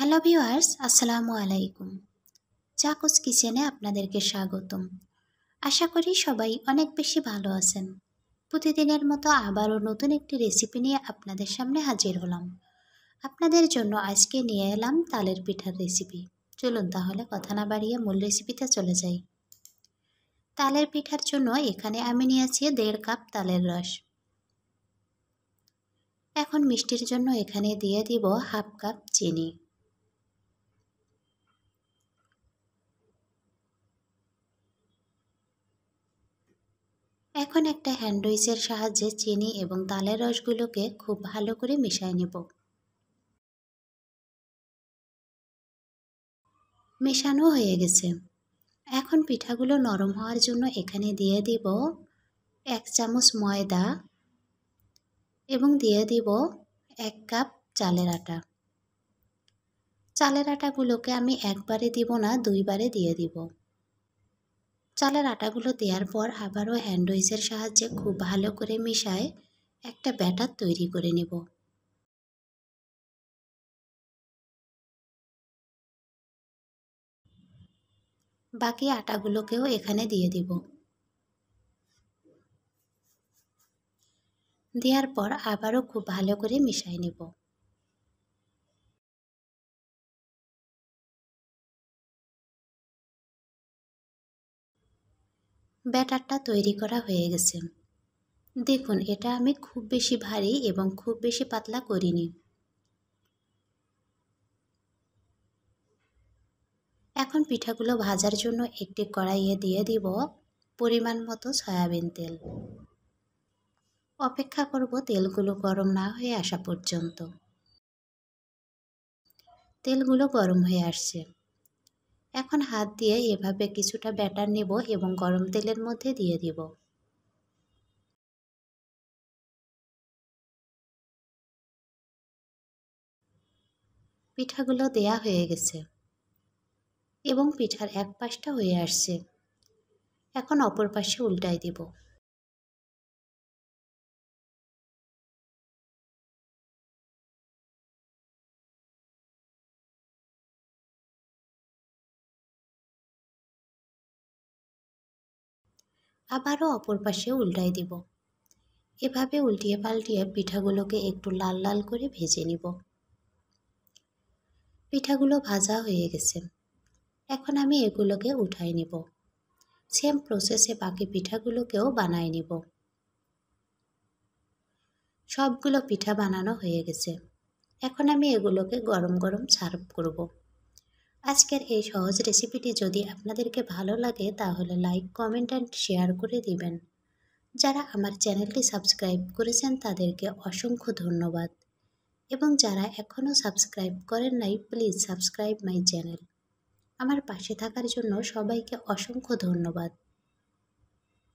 Hello viewers, আসসালামু আলাইকুম। চাকুস কিচেনে আপনাদেরকে স্বাগতম। আশা করি সবাই অনেক বেশি ভালো আছেন। প্রতিদিনের মতো আবারও নতুন একটি রেসিপি নিয়ে আপনাদের সামনে হাজির হলাম। আপনাদের জন্য আজকে নিয়ে এলাম তালের পিঠার রেসিপি। চলুন তাহলে কথা না বাড়িয়ে মূল রেসিপিতে চলে যাই। তালের পিঠার জন্য এখানে আমি নিয়েছি 1.5 কাপ তালের রস। এখন মিষ্টির জন্য এখানে দিয়ে দিব 1/2 কাপ চিনি। এখন একটা হ্যান্ড উইচের সাহায্যে চিনি এবং তালের রসগুলোকে খুব ভালো করে মিশিয়ে নেব। মেশানো হয়ে গেছে। এখন পিঠাগুলো নরম হওয়ার জন্য এখানে দিয়ে দিব 1 চামচ ময়দা এবং দিয়ে দিব 1 কাপ চালের আটা। চালের আটাগুলোকে আমি একবারে দিব না, 2 বারে দিয়ে দিব। চালের আটাগুলো দেওয়ার পর আবারও হ্যান্ড উইচের সাহায্যে খুব ভালো করে মিশায় একটা ব্যাটার তৈরি করে নেব। বাকি আটাগুলোকেও এখানে দিয়ে দিব। দেওয়ার পর আবারও খুব ভালো করে মিশিয়ে নেব। ব্যাটারটা তৈরি করা হয়ে গেছে। দেখুন, এটা আমি খুব বেশি ভারী এবং খুব বেশি পাতলা করিনি। এখন পিঠাগুলো ভাজার জন্য একটি কড়াইয়ে দিয়ে দিব পরিমাণ মতো সয়াবিন তেল। অপেক্ষা করব তেলগুলো গরম না হয়ে আসা পর্যন্ত। তেলগুলো গরম হয়ে আসছে। এখন হাত দিয়ে এভাবে কিছুটা ব্যাটার নেব এবং গরম তেলের মধ্যে দিয়ে দিব। পিঠাগুলো দেয়া হয়ে গেছে এবং পিঠার এক পাশটা হয়ে আসছে। এখন অপর পাশে উল্টাই দিব। আবারও অপর পাশে উল্টাই দিব। এভাবে উল্টিয়ে পাল্টিয়ে পিঠাগুলোকে একটু লাল লাল করে ভেজে নিব। পিঠাগুলো ভাজা হয়ে গেছে। এখন আমি এগুলোকে উঠাই নিব। সেম প্রসেসে বাকি পিঠাগুলোকেও বানায় নিব। সবগুলো পিঠা বানানো হয়ে গেছে। এখন আমি এগুলোকে গরম গরম সার্ভ করব। আজকের এই সহজ রেসিপিটি যদি আপনাদেরকে ভালো লাগে তাহলে লাইক, কমেন্ট অ্যান্ড শেয়ার করে দিবেন। যারা আমার চ্যানেলটি সাবস্ক্রাইব করেছেন তাদেরকে অসংখ্য ধন্যবাদ এবং যারা এখনও সাবস্ক্রাইব করেন নাই প্লিজ সাবস্ক্রাইব মাই চ্যানেল। আমার পাশে থাকার জন্য সবাইকে অসংখ্য ধন্যবাদ।